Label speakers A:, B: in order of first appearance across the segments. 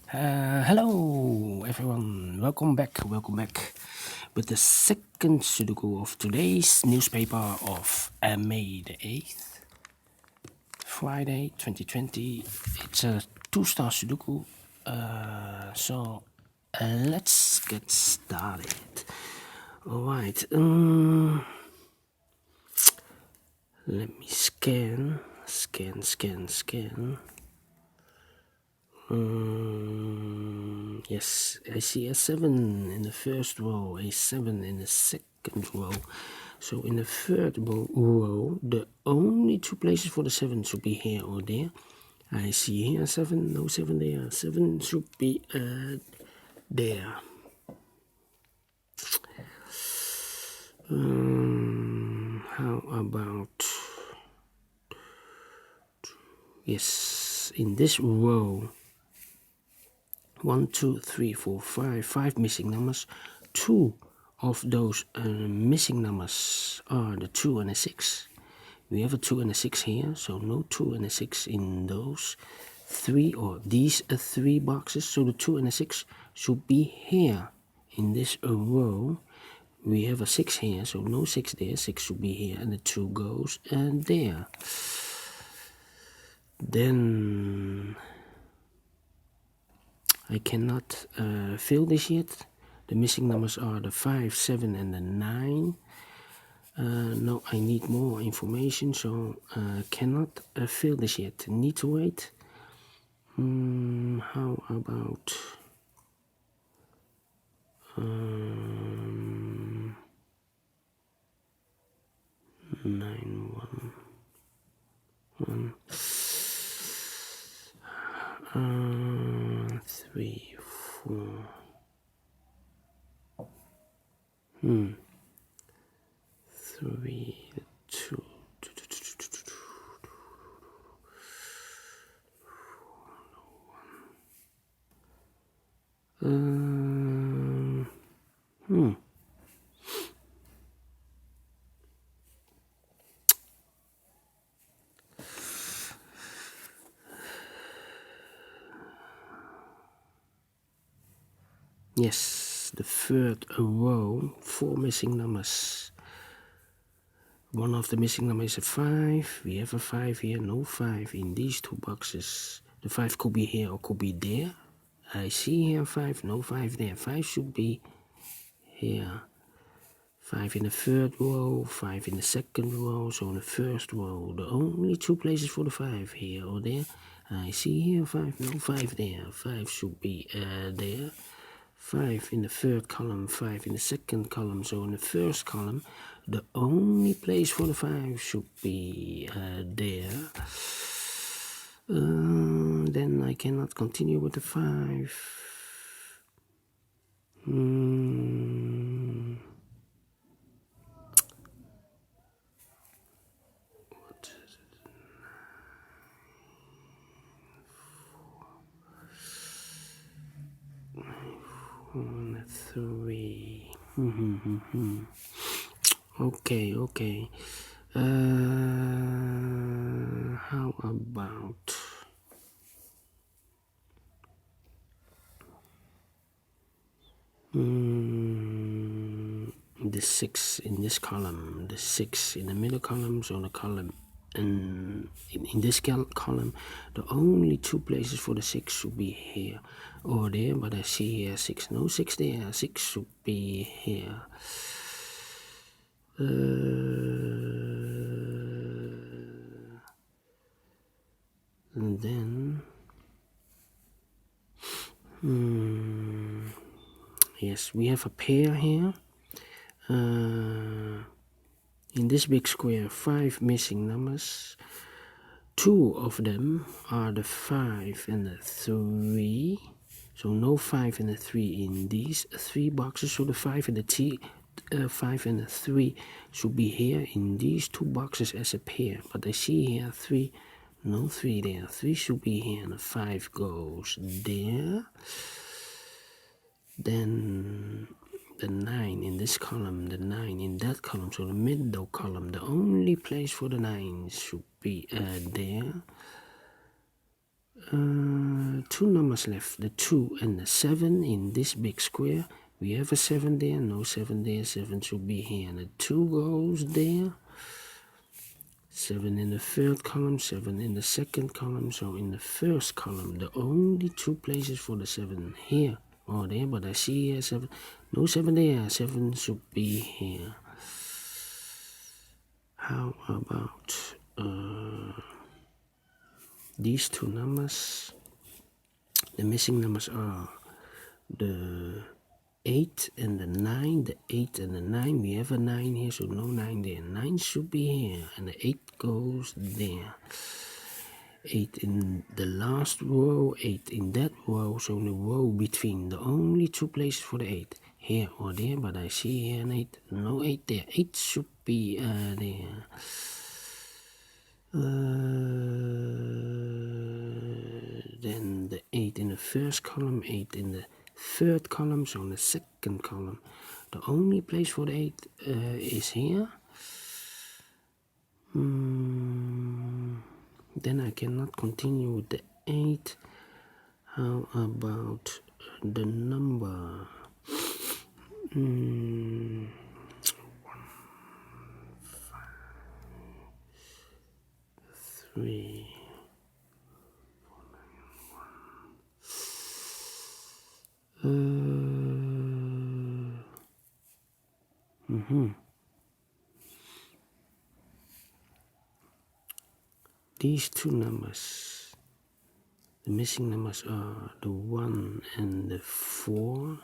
A: Hello everyone, welcome back with the second Sudoku of today's newspaper of May the 8th, Friday 2020. It's a 2-star Sudoku, so let's get started. Alright, let me scan. Yes, I see a 7 in the first row, a 7 in the second row. So in the third row, the only two places for the 7 should be here or there. I see here 7, no 7 there. 7 should be there. How about... Yes, in this row, 1, 2, 3, 4, 5 missing numbers. 2 of those missing numbers are the 2 and a 6. We have a 2 and a 6 here, so no 2 and a 6 in those 3 or these 3 boxes. So the 2 and a 6 should be here in this row. We have a 6 here, so no 6 there. 6 should be here, and the 2 goes there. Then I cannot fill this yet. The missing numbers are the 5, 7 and the 9. No, I need more information, so cannot fill this yet. Need to wait. How about 9, 1, 1, 3, 4. 3, 2. Yes, the third row, 4 missing numbers. One of the missing numbers is a 5. We have a 5 here, no 5 in these 2 boxes. The 5 could be here or could be there. I see here 5, no 5 there. 5 should be here. 5 in the third row, 5 in the second row. So in the first row, the only 2 places for the 5 here or there. I see here 5, no 5 there. 5 should be there. 5 in the third column, 5 in the second column. So in the first column, the only place for the 5 should be there. Then I cannot continue with the 5. What is it? 9, 4, 3. Okay. How about the 6 in this column, the 6 in the middle column, so the column in this column, the only 2 places for the 6 should be here or there, but I see here 6, no 6 there, 6 should be here. And then yes, we have a pair here. In this big square, 5 missing numbers. 2 of them are the 5 and the 3. So no 5 and the 3 in these 3 boxes. So the 5 and the 5 and the 3 should be here in these 2 boxes as a pair. But I see here 3, no 3 there. 3 should be here and the 5 goes there. Then the 9 in this column, the 9 in that column, so the middle column, the only place for the 9 should be there. two numbers left, the 2 and the 7 in this big square. We have a 7 there, no 7 there, 7 should be here, and the 2 goes there. 7 in the third column, 7 in the second column. So in the first column, the only 2 places for the 7 here or there, but I see here 7, no 7 there, 7 should be here. How about these 2 numbers? The missing numbers are the 8 and the 9. The 8 and the 9, we have a 9 here, so no 9 there. 9 should be here, and the 8 goes there. 8 in the last row, 8 in that row, so the row between the only 2 places for the 8, here or there, but I see here an 8, no 8 there. 8 should be there. Then the 8 in the first column, 8 in the third column, so in the second column. The only place for the 8 is here. Then I cannot continue with the 8. How about the number? 1, 5, 3, 4, 9, 1. These 2 numbers, the missing numbers are the 1 and the 4.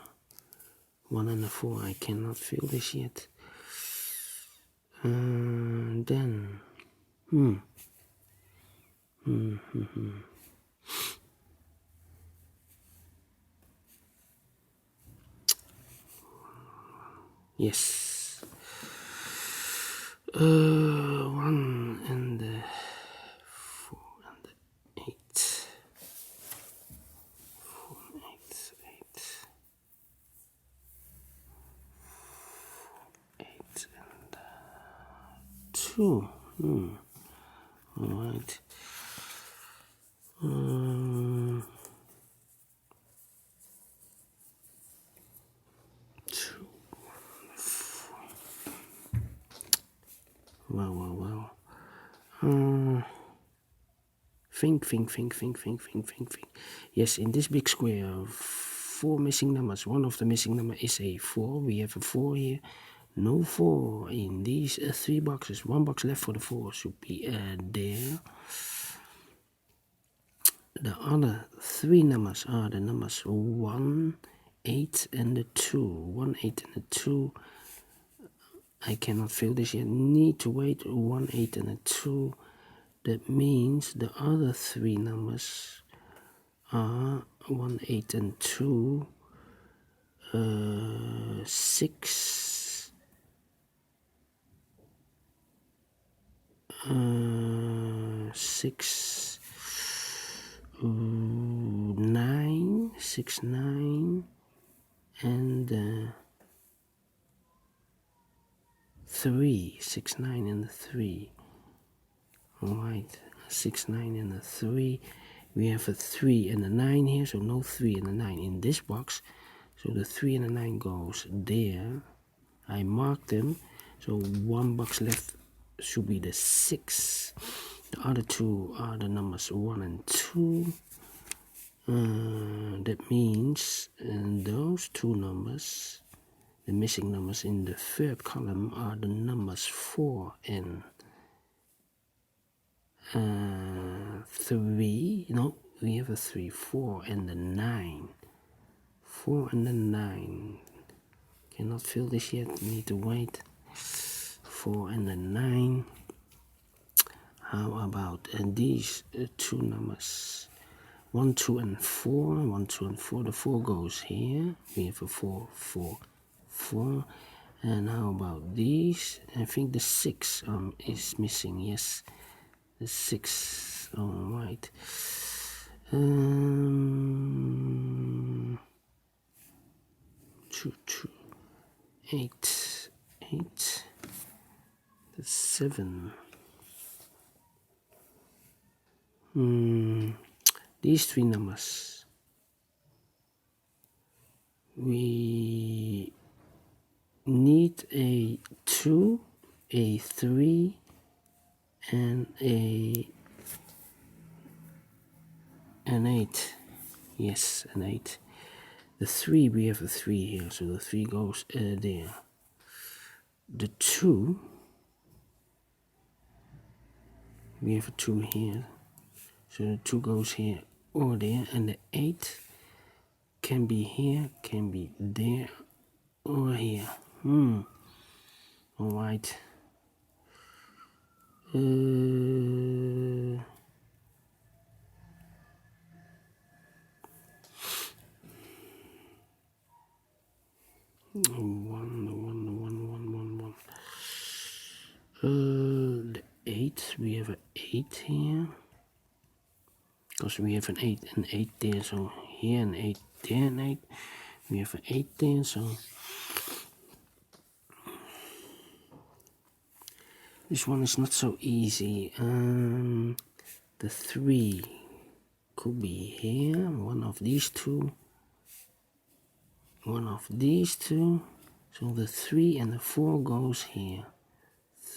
A: 1 and the 4, I cannot fill this yet. Then, yes. 1 and the 4 and the 8. 4, 8, 8. 4, 8 and 2. Alright. 2, 4. Wow. Think. Yes, in this big square, 4 missing numbers. One of the missing number is a 4. We have a 4 here. No 4 in these 3 boxes. 1 box left for the 4 should be there. The other 3 numbers are the numbers 1, 8, and the 2. 1, 8, and the 2. I cannot fill this yet. Need to wait. 1, 8, and a 2. That means the other 3 numbers are 1, 8, and 2. 6. 6, 9, 6, 9, and 3, 6, 9, and 3. Alright, 6, 9, and a 3. We have a 3 and a 9 here, so no 3 and a 9 in this box. So the 3 and a 9 goes there. I marked them, so 1 box left should be the 6. The other 2 are the numbers 1 and 2. That means those 2 numbers, the missing numbers in the third column, are the numbers 4 and 3. No, we have a 3, 4 and the 9. 4 and the 9. Cannot fill this yet, need to wait. 4 and the 9. How about these 2 numbers? 1, 2, and 4. 1, 2, and 4. The 4 goes here. We have a 4, 4, 4. And how about these? I think the 6 is missing. Yes, the 6. All right. 2, 2, 8, 8. The 7. these three numbers. We need a 2, a 3, and an 8. Yes, an 8. The 3, we have a 3 here, so the 3 goes there. The 2, we have a 2 here, so the 2 goes here or there, and the 8 can be here, can be there, or here. Alright. 1. The 8, we have an 8 here, because we have an 8 there, so here an 8, there an 8, we have an 8 there, so this one is not so easy. The 3 could be here, one of these two, so the 3 and the 4 goes here.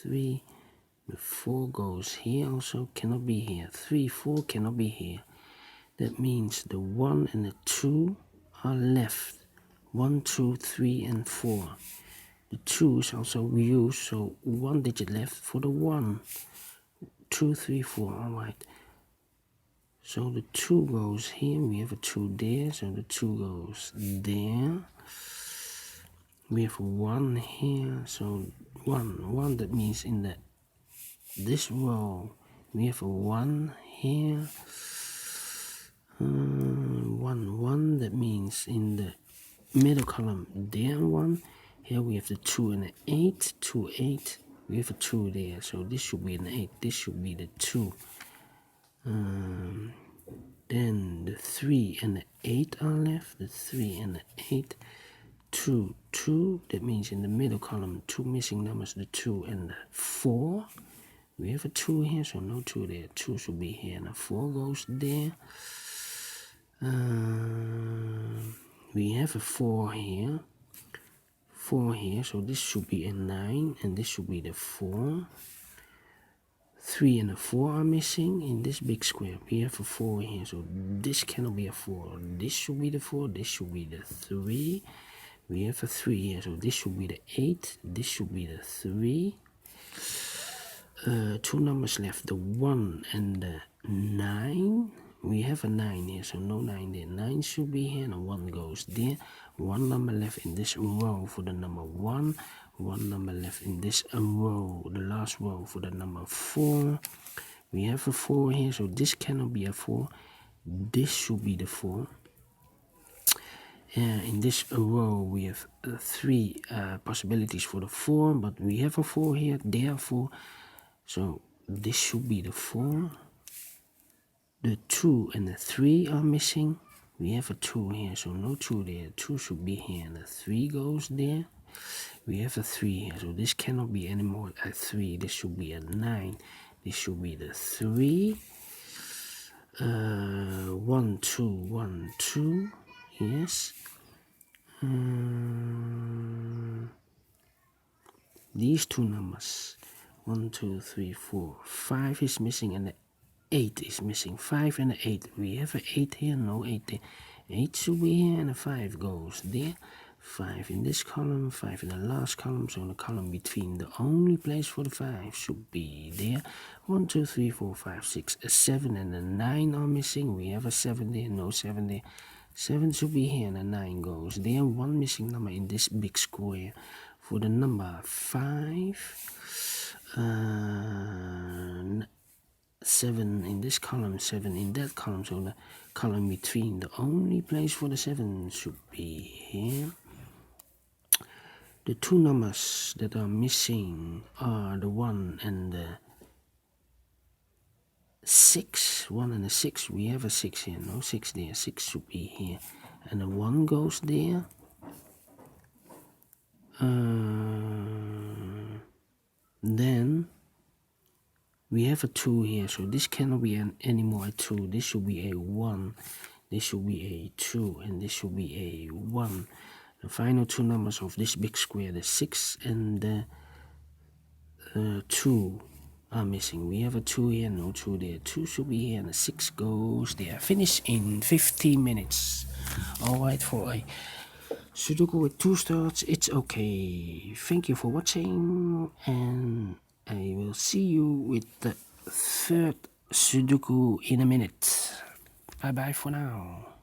A: 3, the 4 goes here, also cannot be here. 3, 4 cannot be here. That means the 1 and the 2 are left. 1, 2, 3, and 4. The 2 is also used, so 1 digit left for the 1. 2, 3, 4, alright. So the 2 goes here, we have a 2 there, so the 2 goes there. We have 1 here, so 1, that means in this row, we have a 1 here. 1, that means in the middle column, there 1. Here we have the 2 and the 8, 2, 8. We have a 2 there, so this should be an 8, this should be the 2. Then the 3 and the 8 are left, the 3 and the 8. 2, 2, that means in the middle column, 2 missing numbers, the 2 and the 4. We have a 2 here, so no 2 there. 2 should be here, and the 4 goes there. We have a 4 here. 4 here, so this should be a 9, and this should be the 4. 3 and a 4 are missing in this big square. We have a 4 here, so this cannot be a 4. This should be the 4, this should be the 3. We have a 3 here, so this should be the 8, this should be the 3. 2 numbers left, the 1 and the 9. We have a 9 here, so no 9 there. 9 should be here, and 1 goes there. 1 number left in this row for the number 1. 1 number left in this row, the last row, for the number 4. We have a 4 here, so this cannot be a 4. This should be the 4. In this row, we have 3 possibilities for the 4, but we have a 4 here, therefore, so this should be the 4. The 2 and the 3 are missing. We have a 2 here, so no 2 there. 2 should be here, and the 3 goes there. We have a 3 here, so this cannot be anymore a 3. This should be a 9. This should be the 3. 1, 2, 1, 2. Yes. These 2 numbers. 1, 2, 3, 4. 5 is missing, and the 8 is missing. 5 and the 8. We have an 8 here, no 8 there. 8 should be here, and the 5 goes there. 5 in this column, 5 in the last column, so in the column between, the only place for the 5 should be there. 1, 2, 3, 4, 5, 6, 7 and the 9 are missing. We have a 7 there, no 7 there. 7 should be here, and the 9 goes there. 1 missing number in this big square. For the number 5, 7 in this column, 7 in that column, so the column between, the only place for the 7 should be here. The 2 numbers that are missing are the 1 and the 6. 1 and the 6, we have a 6 here, no 6 there. 6 should be here, and the 1 goes there. Then We have a 2 here, so this cannot be anymore a 2. This should be a 1. This should be a 2, and this should be a 1. The final two numbers of this big square, the 6 and the 2 are missing. We have a 2 here, no 2 there. 2 should be here, and the 6 goes there. Finish in 15 minutes. Alright, for a Sudoku with 2 stars, it's okay. Thank you for watching, and I will see you with the third Sudoku in a minute. Bye bye for now.